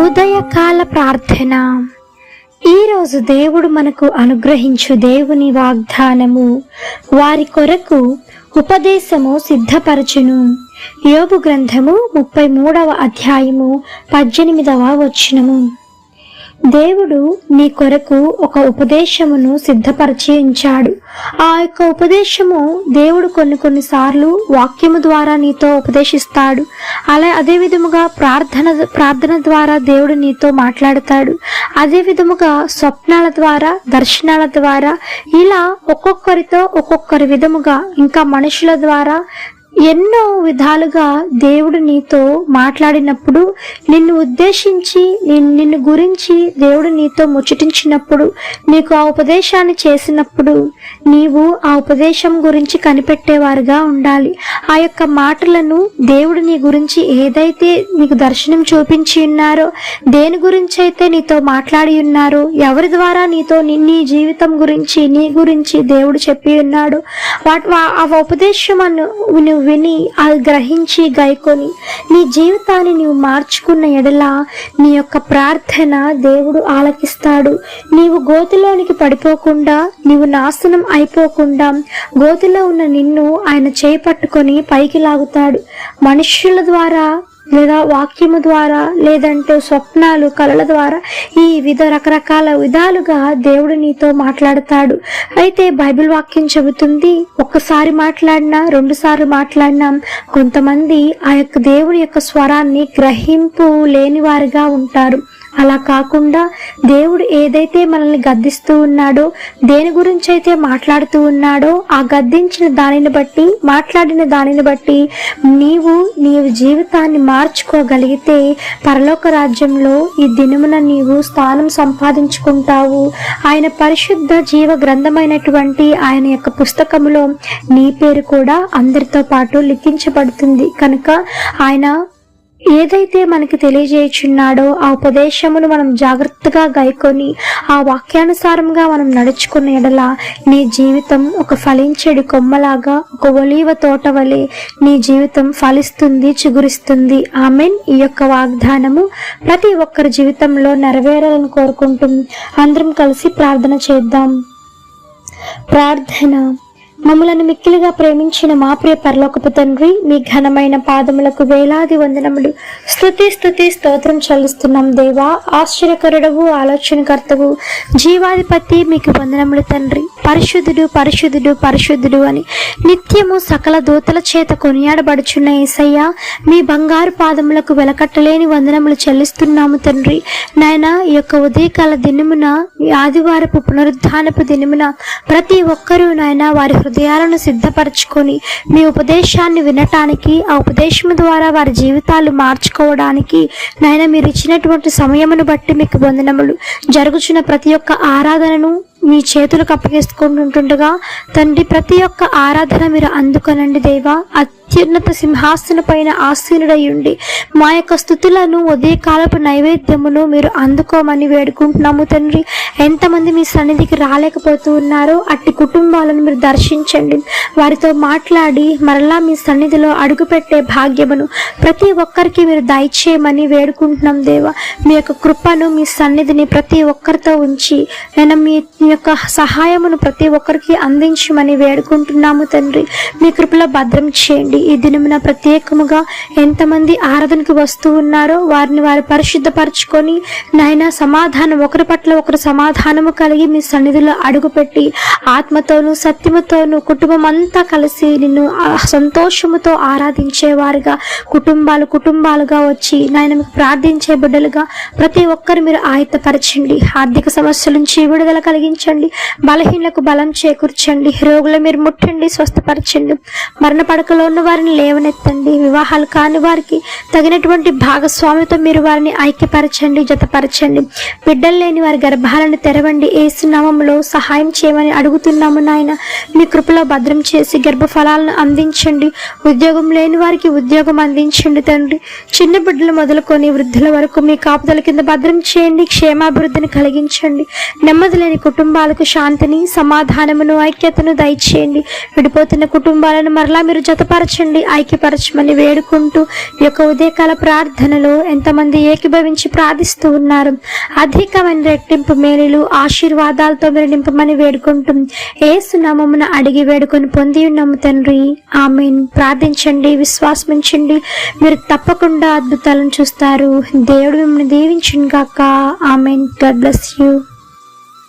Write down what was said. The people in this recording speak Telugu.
ఉదయకాల ప్రార్థన. ఈరోజు దేవుడు మనకు అనుగ్రహించు దేవుని వాగ్దానము. వారి కొరకు ఉపదేశము సిద్ధపరచును. యోబు గ్రంథము 33వ అధ్యాయము 18వ వచనము. దేవుడు నీ కొరకు ఒక ఉపదేశమును సిద్ధపరిచి ఉంచాడు. ఆ యొక్క ఉపదేశము దేవుడు కొన్నిసార్లు వాక్యము ద్వారా నీతో ఉపదేశిస్తాడు. అదే విధముగా ప్రార్థన ద్వారా దేవుడు నీతో మాట్లాడతాడు. అదే విధముగా స్వప్నాల ద్వారా, దర్శనాల ద్వారా, ఇలా ఒక్కొక్కరితో ఒక్కొక్కరి విధముగా, ఇంకా మనుషుల ద్వారా ఎన్నో విధాలుగా దేవుడు నీతో మాట్లాడినప్పుడు, నిన్ను ఉద్దేశించి నిన్ను గురించి దేవుడు నీతో ముచ్చటించినప్పుడు, నీకు ఆ ఉపదేశాన్ని చేసినప్పుడు నీవు ఆ ఉపదేశం గురించి కనిపెట్టేవారుగా ఉండాలి. ఆ యొక్క మాటలను దేవుడు నీ గురించి ఏదైతే నీకు దర్శనం చూపించి ఉన్నారో, దేని గురించి అయితే నీతో మాట్లాడి ఉన్నారో, ఎవరి ద్వారా నీతో నీ జీవితం గురించి, నీ గురించి దేవుడు చెప్పి ఉన్నాడు, ఆ ఉపదేశం నువ్వు విని అది గ్రహించి గైకొని నీ జీవితాన్ని నీవు మార్చుకున్న ఎడల నీ యొక్క ప్రార్థన దేవుడు ఆలకిస్తాడు. నీవు గోతిలోనికి పడిపోకుండా, నీవు నాశనం అయిపోకుండా, గోతిలో ఉన్న నిన్ను ఆయన చేపట్టుకొని పైకి లాగుతాడు. మనుష్యుల ద్వారా లేదా వాక్యము ద్వారా, లేదంటే స్వప్నాలు, కలల ద్వారా, ఈ రకరకాల విధాలుగా దేవుడు నీతో మాట్లాడతాడు. అయితే బైబిల్ వాక్యం చెబుతుంది, ఒక్కసారి మాట్లాడినా, 2 సార్లు మాట్లాడినా కొంతమంది ఆ యొక్క దేవుని యొక్క స్వరాన్ని గ్రహింపు లేని వారిగా ఉంటారు. అలా కాకుండా దేవుడు ఏదైతే మనల్ని గద్దిస్తూ ఉన్నాడో, దేని గురించి అయితే మాట్లాడుతూ ఉన్నాడో, ఆ గద్దించిన దానిని బట్టి, మాట్లాడిన దానిని బట్టి నీవు జీవితాన్ని మార్చుకోగలిగితే పరలోక రాజ్యంలో ఈ దినమున నీవు స్థానం సంపాదించుకుంటావు. ఆయన పరిశుద్ధ జీవ గ్రంథమైనటువంటి ఆయన యొక్క పుస్తకములో నీ పేరు కూడా అందరితో పాటు లిఖించబడుతుంది. కనుక ఆయన ఏదైతే మనకి తెలియజేయుచున్నాడో ఆ ఉపదేశమును మనం జాగ్రత్తగా గైకొని ఆ వాక్యానుసారంగా మనం నడుచుకున్న ఎడల నీ జీవితం ఒక ఫలించేడు కొమ్మలాగా, ఒక ఒలీవ తోట వలె నీ జీవితం ఫలిస్తుంది, చిగురిస్తుంది. ఆమెన్. ఈ యొక్క వాగ్దానము ప్రతి ఒక్కరి జీవితంలో నెరవేరాలని కోరుకుంటూ అందరం కలిసి ప్రార్థన చేద్దాం. ప్రార్థన. మమ్మలను మిక్కిలిగా ప్రేమించిన మా ప్రియ పరలోకపు తండ్రి, మీ ఘనమైన పాదములకు వేలాది వందనములు, స్తుతి స్తోత్రం చెల్లిస్తున్నాం దేవా. ఆశ్చర్యకరుడవు, ఆలోచనకర్తవు, జీవాధిపతి, మీకు వందనములు తండ్రి. పరిశుద్ధుడు పరిశుద్ధుడు పరిశుద్ధుడు అని నిత్యము సకల దూతల చేత కొనియాడబడుచున్న యేసయ్య, మీ బంగారు పాదములకు వెలకట్టలేని వందనములు చెల్లిస్తున్నాము తండ్రి. నాయన, ఈ యొక్క ఉదయకాల దినమున, ఆదివారపు పునరుద్ధానపు దినమున ప్రతి ఒక్కరూ నాయన వారి హృదయాలను సిద్ధపరచుకొని మీ ఉపదేశాన్ని వినటానికి, ఆ ఉపదేశం ద్వారా వారి జీవితాలు మార్చుకోవడానికి నాయన మీరు ఇచ్చినటువంటి సమయమును బట్టి మీకు వందనములు. జరుగుచున్న ప్రతి ఒక్క ఆరాధనను మీ చేతులకు అప్పగిస్తుంటుండగా తండ్రి, ప్రతి ఒక్క ఆరాధన మీరు అందుకొనండి దేవా. అత్యున్నత సింహాసన పైన ఆసీనుడై ఉండి మా యొక్క స్తుతులను, ఉదయకాలపు నైవేద్యమును మీరు అందుకోమని వేడుకుంటున్నాము తండ్రి. ఎంతమంది మీ సన్నిధికి రాలేకపోతూ ఉన్నారో అట్టి కుటుంబాలను మీరు దర్శించండి. వారితో మాట్లాడి మరలా మీ సన్నిధిలో అడుగుపెట్టే భాగ్యమును ప్రతి ఒక్కరికి మీరు దయచేయమని వేడుకుంటున్నాం దేవా. మీ యొక్క కృపను, మీ సన్నిధిని ప్రతి ఒక్కరితో ఉంచి నేను మీ యొక్క సహాయమును ప్రతి ఒక్కరికి అందించమని వేడుకుంటున్నాము తండ్రి. మీ కృపలో భద్రం చేయండి. ఈ దినమున ప్రత్యేకముగా ఎంతమంది ఆరాధనకు వస్తూ ఉన్నారో వారిని వారు పరిశుద్ధపరచుకొని నాయన సమాధానం, ఒకరి పట్ల ఒకరు సమాధానము కలిగి మీ సన్నిధిలో అడుగుపెట్టి ఆత్మతోనూ సత్యముతోనూ కుటుంబం అంతా కలిసి నిన్ను సంతోషముతో ఆరాధించేవారుగా, కుటుంబాలుగా వచ్చి నాయన మీకు ప్రార్థించే బిడ్డలుగా ప్రతి ఒక్కరు మీరు ఆయత్తపరచండి. ఆర్థిక సమస్యల నుంచి విడుదల కలిగించండి. బలహీనలకు బలం చేకూర్చండి. రోగులు మీరు ముట్టండి, స్వస్థపరచండి. మరణ పడకలో ఉన్న వారిని లేవనెత్తండి. వివాహాలు కాని వారికి తగినటువంటి భాగస్వామితో మీరు వారిని ఐక్యపరచండి, జతపరచండి. బిడ్డలు లేని వారి గర్భాలను తెరవండి. యేసు నామములో సహాయం చేయమని అడుగుతున్నాము నాయన. మీ కృపలో భద్రం చేసి గర్భఫలాలను అందించండి. ఉద్యోగం లేని వారికి ఉద్యోగం అందించండి తండ్రి. చిన్న బిడ్డలు మొదలుకొని వృద్ధుల వరకు మీ కాపుదల కింద భద్రం చేయండి. క్షేమాభివృద్ధిని కలిగించండి. నెమ్మది లేని కుటుంబ కుటుంబాలకు శాంతిని, సమాధానమును, ఐక్యతను దయచేయండి. విడిపోతున్న కుటుంబాలను మరలా మీరు జతపరచండి, ఐక్యపరచమని వేడుకుంటూ ఈ యొక్క ఉదయకాల ప్రార్థనలో ఎంతమంది ఏకీభవించి ప్రార్థిస్తూ ఉన్నారు. అధికమైన రెట్టింపు మేలులు, ఆశీర్వాదాలతో మీరు నింపమని వేడుకుంటూ యేసు నామమున అడిగి వేడుకొని పొంది ఉన్నాము తండ్రి, ఆమేన్. ప్రార్థించండి, విశ్వాసముంచండి, మీరు తప్పకుండా అద్భుతాలను చూస్తారు. దేవుడు మిమ్మల్ని దీవించును గాక. ఆమేన్. God bless you.